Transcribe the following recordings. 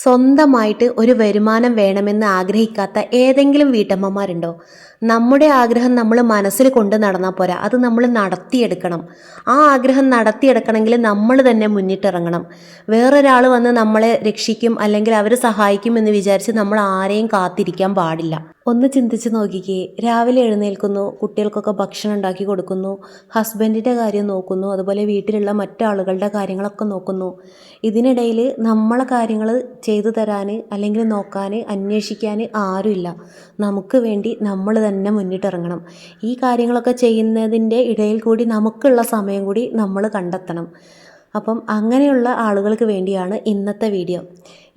സ്വന്തമായിട്ട് ഒരു വരുമാനം വേണമെന്ന് ആഗ്രഹിക്കാത്ത ഏതെങ്കിലും വീട്ടമ്മമാരുണ്ടോ? നമ്മുടെ ആഗ്രഹം നമ്മൾ മനസ്സിൽ കൊണ്ട് നടന്നാൽ പോരാ, അത് നമ്മൾ നടത്തിയെടുക്കണം. ആ ആഗ്രഹം നടത്തിയെടുക്കണമെങ്കിൽ നമ്മൾ തന്നെ മുന്നിട്ടിറങ്ങണം. വേറൊരാൾ വന്ന് നമ്മളെ രക്ഷിക്കും അല്ലെങ്കിൽ അവർ സഹായിക്കും എന്ന് വിചാരിച്ച് നമ്മൾ ആരെയും കാത്തിരിക്കാൻ പാടില്ല. ഒന്ന് ചിന്തിച്ച് നോക്കിക്കേ, രാവിലെ എഴുന്നേൽക്കുന്നു, കുട്ടികൾക്കൊക്കെ ഭക്ഷണം ഉണ്ടാക്കി കൊടുക്കുന്നു, ഹസ്ബൻഡിൻ്റെ കാര്യം നോക്കുന്നു, അതുപോലെ വീട്ടിലുള്ള മറ്റാളുകളുടെ കാര്യങ്ങളൊക്കെ നോക്കുന്നു. ഇതിനിടയിൽ നമ്മളെ കാര്യങ്ങൾ ചെയ്തു തരാൻ അല്ലെങ്കിൽ നോക്കാൻ അന്വേഷിക്കാൻ ആരുമില്ല. നമുക്ക് വേണ്ടി നമ്മൾ തന്നെ മുന്നിട്ടിറങ്ങണം. ഈ കാര്യങ്ങളൊക്കെ ചെയ്യുന്നതിൻ്റെ ഇടയിൽ കൂടി നമുക്കുള്ള സമയം കൂടി നമ്മൾ കണ്ടെത്തണം. അപ്പം അങ്ങനെയുള്ള ആളുകൾക്ക് വേണ്ടിയാണ് ഇന്നത്തെ വീഡിയോ.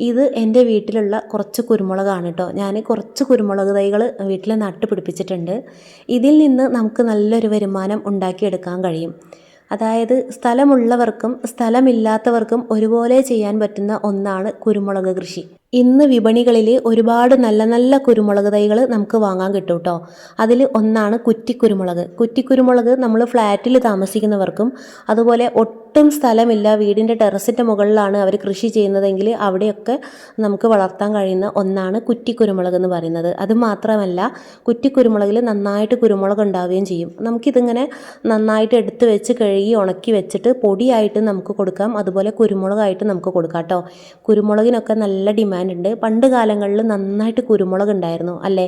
ഇത് എൻ്റെ വീട്ടിലുള്ള കുറച്ച് കുരുമുളകാണ് കേട്ടോ. ഞാൻ കുറച്ച് കുരുമുളക് തൈകൾ വീട്ടിൽ നട്ട് പിടിപ്പിച്ചിട്ടുണ്ട്. ഇതിൽ നിന്ന് നമുക്ക് നല്ലൊരു വരുമാനം ഉണ്ടാക്കിയെടുക്കാൻ കഴിയും. അതായത് സ്ഥലമുള്ളവർക്കും സ്ഥലമില്ലാത്തവർക്കും ഒരുപോലെ ചെയ്യാൻ പറ്റുന്ന ഒന്നാണ് കുരുമുളക് കൃഷി. ഇന്ന് വിപണികളിൽ ഒരുപാട് നല്ല നല്ല കുരുമുളക് തൈകൾ നമുക്ക് വാങ്ങാൻ കിട്ടും കേട്ടോ. അതിൽ ഒന്നാണ് കുറ്റിക്കുരുമുളക്. കുറ്റിക്കുരുമുളക് നമ്മൾ ഫ്ലാറ്റിൽ താമസിക്കുന്നവർക്കും അതുപോലെ ഒട്ടും സ്ഥലമില്ല, വീടിൻ്റെ ടെറസിൻ്റെ മുകളിലാണ് അവർ കൃഷി ചെയ്യുന്നതെങ്കിൽ അവിടെയൊക്കെ നമുക്ക് വളർത്താൻ കഴിയുന്ന ഒന്നാണ് കുറ്റിക്കുരുമുളക് എന്ന് പറയുന്നത്. അത് മാത്രമല്ല, കുറ്റിക്കുരുമുളകിൽ നന്നായിട്ട് കുരുമുളക് ഉണ്ടാവുകയും ചെയ്യും. നമുക്കിതിങ്ങനെ നന്നായിട്ട് എടുത്ത് വെച്ച് കഴുകി ഉണക്കി വെച്ചിട്ട് പൊടിയായിട്ട് നമുക്ക് കൊടുക്കാം, അതുപോലെ കുരുമുളകായിട്ട് നമുക്ക് കൊടുക്കാം കേട്ടോ. കുരുമുളകിനൊക്കെ നല്ല ഡിമാൻഡ് ഉണ്ട്. പണ്ട് കാലങ്ങളിൽ നന്നായിട്ട് കുരുമുളക് ഉണ്ടായിരുന്നു അല്ലേ.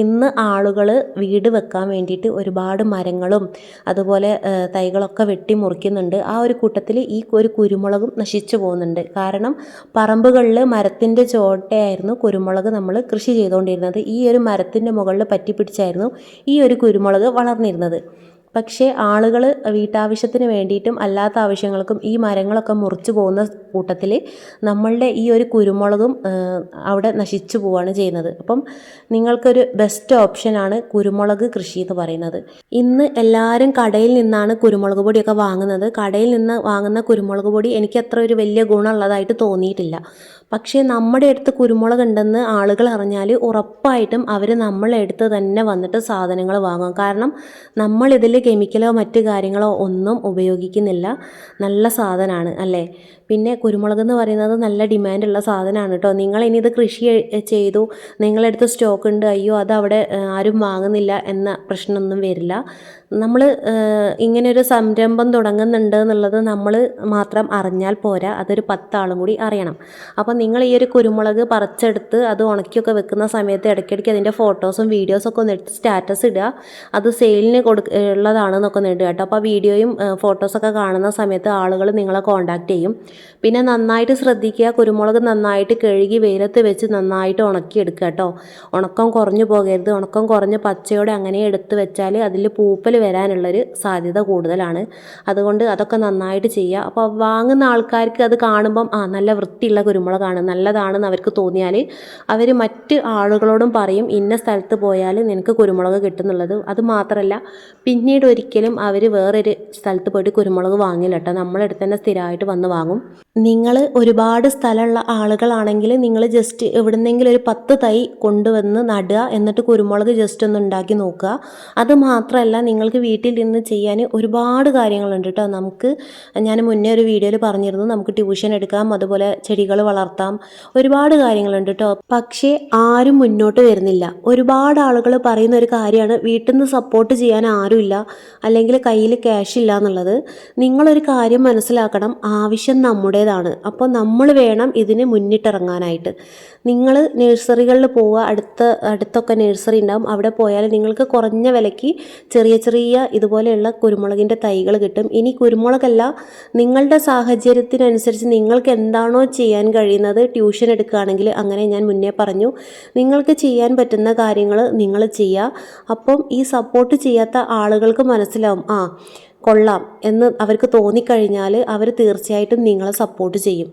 ഇന്ന് ആളുകൾ വീട് വെക്കാൻ വേണ്ടിയിട്ട് ഒരുപാട് മരങ്ങളും അതുപോലെ തൈകളൊക്കെ വെട്ടി മുറിക്കുന്നുണ്ട്. ആ ഒരു കൂട്ടത്തിൽ ഈ ഒരു കുരുമുളകും നശിച്ചു പോകുന്നുണ്ട്. കാരണം പറമ്പുകളിൽ മരത്തിൻ്റെ ചോട്ടയായിരുന്നു കുരുമുളക് നമ്മൾ കൃഷി ചെയ്തുകൊണ്ടിരുന്നത്. ഈ ഒരു മരത്തിൻ്റെ മുകളിൽ പറ്റിപ്പിടിച്ചായിരുന്നു ഈ ഒരു കുരുമുളക് വളർന്നിരുന്നത്. പക്ഷേ ആളുകൾ വീട്ടാവശ്യത്തിന് വേണ്ടിയിട്ടും അല്ലാത്ത ആവശ്യങ്ങൾക്കും ഈ മരങ്ങളൊക്കെ മുറിച്ചു പോകുന്ന കൂട്ടത്തിൽ നമ്മളുടെ ഈ ഒരു കുരുമുളകും അവിടെ നശിച്ചു പോവുകയാണ് ചെയ്യുന്നത്. അപ്പം നിങ്ങൾക്കൊരു ബെസ്റ്റ് ഓപ്ഷനാണ് കുരുമുളക് കൃഷി എന്ന് പറയുന്നത്. ഇന്ന് എല്ലാവരും കടയിൽ നിന്നാണ് കുരുമുളക് പൊടിയൊക്കെ വാങ്ങുന്നത്. കടയിൽ നിന്ന് വാങ്ങുന്ന കുരുമുളക് പൊടി എനിക്ക് അത്ര ഒരു വലിയ ഗുണമുള്ളതായിട്ട് തോന്നിയിട്ടില്ല. പക്ഷേ നമ്മുടെ അടുത്ത് കുരുമുളക് ഉണ്ടെന്ന് ആളുകൾ അറിഞ്ഞാൽ ഉറപ്പായിട്ടും അവർ നമ്മളെ അടുത്ത് തന്നെ വന്നിട്ട് സാധനങ്ങൾ വാങ്ങും. കാരണം നമ്മളിതിൽ കെമിക്കലോ മറ്റു കാര്യങ്ങളോ ഒന്നും ഉപയോഗിക്കുന്നില്ല. നല്ല സാധനമാണ് അല്ലേ. പിന്നെ കുരുമുളക് എന്ന് പറയുന്നത് നല്ല ഡിമാൻഡുള്ള സാധനമാണ് കേട്ടോ. നിങ്ങളിനി ഇത് കൃഷി ചെയ്തു, നിങ്ങളടുത്ത് സ്റ്റോക്ക് ഉണ്ട്, അയ്യോ അതവിടെ ആരും വാങ്ങുന്നില്ല എന്ന പ്രശ്നമൊന്നും വരില്ല. നമ്മൾ ഇങ്ങനെയൊരു സംരംഭം തുടങ്ങുന്നുണ്ട് എന്നുള്ളത് നമ്മൾ മാത്രം അറിഞ്ഞാൽ പോരാ, അതൊരു 10 ആളും കൂടി അറിയണം. അപ്പോൾ നിങ്ങൾ ഈ ഒരു കുരുമുളക് പറിച്ചെടുത്ത് അത് ഉണക്കിയൊക്കെ വെക്കുന്ന സമയത്ത് ഇടയ്ക്കിടയ്ക്ക് അതിൻ്റെ ഫോട്ടോസും വീഡിയോസൊക്കെ ഒന്ന് എടുത്ത് സ്റ്റാറ്റസ് ഇടുക. അത് സെയിലിന് ഉള്ളതാണെന്നൊക്കെ ഒന്ന് ഇടുക കേട്ടോ. അപ്പോൾ വീഡിയോയും ഫോട്ടോസൊക്കെ കാണുന്ന സമയത്ത് ആളുകൾ നിങ്ങളെ കോൺടാക്റ്റ് ചെയ്യും. പിന്നെ നന്നായിട്ട് ശ്രദ്ധിക്കുക, കുരുമുളക് നന്നായിട്ട് കഴുകി വെയിലത്ത് വെച്ച് നന്നായിട്ട് ഉണക്കിയെടുക്കുക കേട്ടോ. ഉണക്കം കുറഞ്ഞു പോകരുത്. ഉണക്കം കുറഞ്ഞ് പച്ചയോടെ അങ്ങനെ എടുത്ത് വെച്ചാൽ അതിൽ പൂപ്പൽ വരാനുള്ളൊരു സാധ്യത കൂടുതലാണ്. അതുകൊണ്ട് അതൊക്കെ നന്നായിട്ട് ചെയ്യുക. അപ്പോൾ വാങ്ങുന്ന ആൾക്കാർക്ക് അത് കാണുമ്പം നല്ല വൃത്തിയുള്ള കുരുമുളകാണ്, നല്ലതാണെന്ന് അവർക്ക് തോന്നിയാൽ അവർ മറ്റ് ആളുകളോടും പറയും ഇന്ന സ്ഥലത്ത് പോയാൽ നിനക്ക് കുരുമുളക് കിട്ടുന്നുള്ളത്. അത് മാത്രമല്ല, പിന്നീട് ഒരിക്കലും അവർ വേറൊരു സ്ഥലത്ത് പോയിട്ട് കുരുമുളക് വാങ്ങില്ല കേട്ടോ. നമ്മളെ അടുത്ത് തന്നെ സ്ഥിരമായിട്ട് വന്ന് വാങ്ങും. നിങ്ങൾ ഒരുപാട് സ്ഥലമുള്ള ആളുകളാണെങ്കിൽ നിങ്ങൾ ജസ്റ്റ് എവിടുന്നെങ്കിലും ഒരു 10 തൈ കൊണ്ടുവന്ന് നടുക, എന്നിട്ട് കുരുമുളക് ജസ്റ്റ് ഒന്ന് ഉണ്ടാക്കി നോക്കുക. അത് മാത്രമല്ല, നിങ്ങൾക്ക് വീട്ടിൽ നിന്ന് ചെയ്യാൻ ഒരുപാട് കാര്യങ്ങളുണ്ട് കേട്ടോ. ഞാൻ മുന്നേ ഒരു വീഡിയോയിൽ പറഞ്ഞിരുന്നു, നമുക്ക് ട്യൂഷൻ എടുക്കാം, അതുപോലെ ചെടികൾ വളർത്താം, ഒരുപാട് കാര്യങ്ങളുണ്ട് കേട്ടോ. പക്ഷേ ആരും മുന്നോട്ട് വരുന്നില്ല. ഒരുപാട് ആളുകൾ പറയുന്ന ഒരു കാര്യമാണ് വീട്ടിൽ നിന്ന് സപ്പോർട്ട് ചെയ്യാൻ ആരുമില്ല അല്ലെങ്കിൽ കയ്യിൽ ക്യാഷ് ഇല്ല എന്നുള്ളത്. നിങ്ങളൊരു കാര്യം മനസ്സിലാക്കണം, ആവശ്യം നമ്മുടേതാണ്. അപ്പോൾ നമ്മൾ വേണം ഇതിന് മുന്നിട്ടിറങ്ങാനായിട്ട്. നിങ്ങൾ നഴ്സറികളിൽ പോവുക, അടുത്തൊക്കെ നഴ്സറി ഉണ്ടാവും. അവിടെ പോയാൽ നിങ്ങൾക്ക് കുറഞ്ഞ വിലയ്ക്ക് ചെറിയ ഇതുപോലെയുള്ള കുരുമുളകിൻ്റെ തൈകൾ കിട്ടും. ഇനി കുരുമുളകല്ല, നിങ്ങളുടെ സാഹചര്യത്തിനനുസരിച്ച് നിങ്ങൾക്ക് എന്താണോ ചെയ്യാൻ കഴിയുന്നത്, ട്യൂഷൻ എടുക്കുകയാണെങ്കിൽ അങ്ങനെ ഞാൻ മുന്നേ പറഞ്ഞു, നിങ്ങൾക്ക് ചെയ്യാൻ പറ്റുന്ന കാര്യങ്ങൾ നിങ്ങൾ ചെയ്യുക. അപ്പം ഈ സപ്പോർട്ട് ചെയ്യാത്ത ആളുകൾക്ക് മനസ്സിലാവും കൊള്ളാം എന്ന് അവർക്ക് തോന്നിക്കഴിഞ്ഞാൽ അവർ തീർച്ചയായിട്ടും നിങ്ങളെ സപ്പോർട്ട് ചെയ്യും.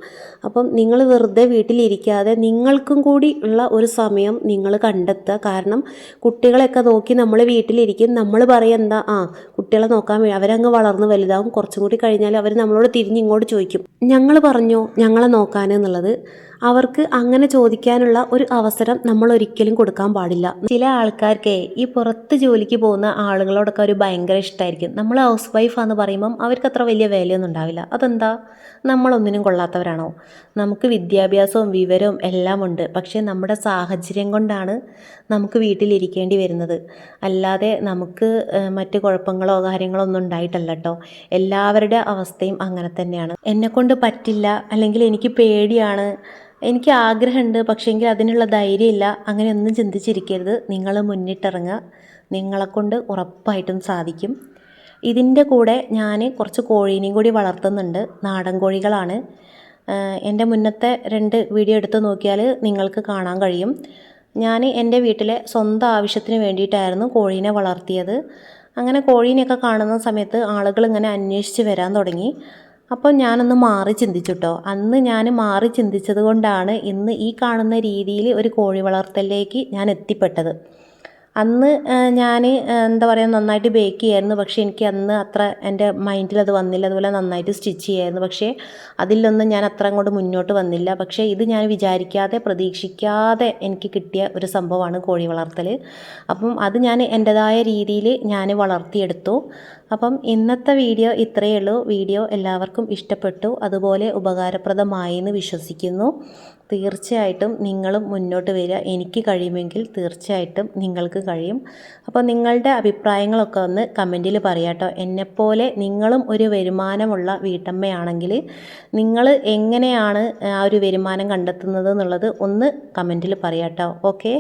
അപ്പം നിങ്ങൾ വെറുതെ വീട്ടിലിരിക്കാതെ നിങ്ങൾക്കും കൂടി ഉള്ള ഒരു സമയം നിങ്ങൾ കണ്ടെത്തുക. കാരണം കുട്ടികളെയൊക്കെ നോക്കി നമ്മൾ വീട്ടിലിരിക്കും. നമ്മൾ പറയും എന്താ കുട്ടികളെ നോക്കാൻ അവരങ്ങ് വളർന്ന് വലുതാവും. കുറച്ചും കൂടി കഴിഞ്ഞാൽ അവർ നമ്മളോട് തിരിഞ്ഞിങ്ങോട്ട് ചോദിക്കും, ഞങ്ങൾ പറഞ്ഞോ ഞങ്ങളെ നോക്കാൻ എന്നുള്ളത്. അവർക്ക് അങ്ങനെ ചോദിക്കാനുള്ള ഒരു അവസരം നമ്മൾ ഒരിക്കലും കൊടുക്കാൻ പാടില്ല. ചില ആൾക്കാർക്ക് ഈ പുറത്ത് ജോലിക്ക് പോകുന്ന ആളുകളോടൊക്കെ ഒരു ഭയങ്കര ഇഷ്ടമായിരിക്കും. നമ്മൾ ഹൗസ് വൈഫാന്ന് പറയുമ്പം അവർക്ക് അത്ര വലിയ വിലയൊന്നും ഉണ്ടാവില്ല. അതെന്താ? നമ്മളൊന്നിനും കൊള്ളാത്തവരാണോ? നമുക്ക് വിദ്യാഭ്യാസവും വിവരവും എല്ലാം ഉണ്ട്. പക്ഷേ നമ്മുടെ സാഹചര്യം കൊണ്ടാണ് നമുക്ക് വീട്ടിലിരിക്കേണ്ടി വരുന്നത്. അല്ലാതെ നമുക്ക് മറ്റ് കുഴപ്പങ്ങളോ കാര്യങ്ങളോ ഒന്നും ഉണ്ടായിട്ടല്ല കേട്ടോ. എല്ലാവരുടെ അവസ്ഥയും അങ്ങനെ തന്നെയാണ്. എന്നെക്കൊണ്ട് പറ്റില്ല, അല്ലെങ്കിൽ എനിക്ക് പേടിയാണ്, എനിക്ക് ആഗ്രഹമുണ്ട് പക്ഷേങ്കിൽ അതിനുള്ള ധൈര്യമില്ല, അങ്ങനെയൊന്നും ചിന്തിച്ചിരിക്കരുത്. നിങ്ങൾ മുന്നിട്ടിറങ്ങുക. നിങ്ങളെക്കൊണ്ട് ഉറപ്പായിട്ടും സാധിക്കും. ഇതിൻ്റെ കൂടെ ഞാൻ കുറച്ച് കോഴീനെയും കൂടി വളർത്തുന്നുണ്ട്. നാടൻ കോഴികളാണ്. എൻ്റെ മുന്നത്തെ 2 വീഡിയോ എടുത്ത് നോക്കിയാൽ നിങ്ങൾക്ക് കാണാൻ കഴിയും. ഞാൻ എൻ്റെ വീട്ടിലെ സ്വന്തം ആവശ്യത്തിന് വേണ്ടിയിട്ടായിരുന്നു കോഴീനെ വളർത്തിയത്. അങ്ങനെ കോഴീനെയൊക്കെ കാണുന്ന സമയത്ത് ആളുകൾ ഇങ്ങനെ അന്വേഷിച്ച് വരാൻ തുടങ്ങി. അപ്പോൾ ഞാനൊന്ന് മാറി ചിന്തിച്ചു കേട്ടോ. അന്ന് ഞാൻ മാറി ചിന്തിച്ചത് കൊണ്ടാണ് ഇന്ന് ഈ കാണുന്ന രീതിയിൽ ഒരു കോഴി വളർത്തലിലേക്ക് ഞാൻ എത്തിപ്പെട്ടത്. അന്ന് ഞാൻ എന്താ പറയുക, നന്നായിട്ട് ബേക്ക് ചെയ്യായിരുന്നു. പക്ഷേ എനിക്ക് അന്ന് അത്ര എൻ്റെ മൈൻഡിൽ അത് വന്നില്ല. അതുപോലെ നന്നായിട്ട് സ്റ്റിച്ച് ചെയ്യായിരുന്നു. പക്ഷേ അതിലൊന്നും ഞാൻ അത്ര അങ്ങോട്ട് മുന്നോട്ട് വന്നില്ല. പക്ഷേ ഇത് ഞാൻ വിചാരിക്കാതെ പ്രതീക്ഷിക്കാതെ എനിക്ക് കിട്ടിയ ഒരു സംഭവമാണ് കോഴി വളർത്തൽ. അപ്പം അത് ഞാൻ എൻ്റെതായ രീതിയിൽ ഞാൻ വളർത്തിയെടുത്തു. അപ്പം ഇന്നത്തെ വീഡിയോ ഇത്രയേ ഉള്ളൂ. വീഡിയോ എല്ലാവർക്കും ഇഷ്ടപ്പെട്ടു, അതുപോലെ ഉപകാരപ്രദമായി എന്ന് വിശ്വസിക്കുന്നു. തീർച്ചയായിട്ടും നിങ്ങളും മുന്നോട്ട് വരിക. എനിക്ക് കഴിയുമെങ്കിൽ തീർച്ചയായിട്ടും നിങ്ങൾക്ക് കഴിയും. അപ്പോൾ നിങ്ങളുടെ അഭിപ്രായങ്ങളൊക്കെ ഒന്ന് കമൻറ്റിൽ പറയാം കേട്ടോ. എന്നെപ്പോലെ നിങ്ങളും ഒരു വരുമാനമുള്ള വീട്ടമ്മയാണെങ്കിൽ നിങ്ങൾ എങ്ങനെയാണ് ആ ഒരു വരുമാനം കണ്ടെത്തുന്നത് എന്നുള്ളത് ഒന്ന് കമൻറ്റിൽ പറയാം കേട്ടോ. ഓക്കെ.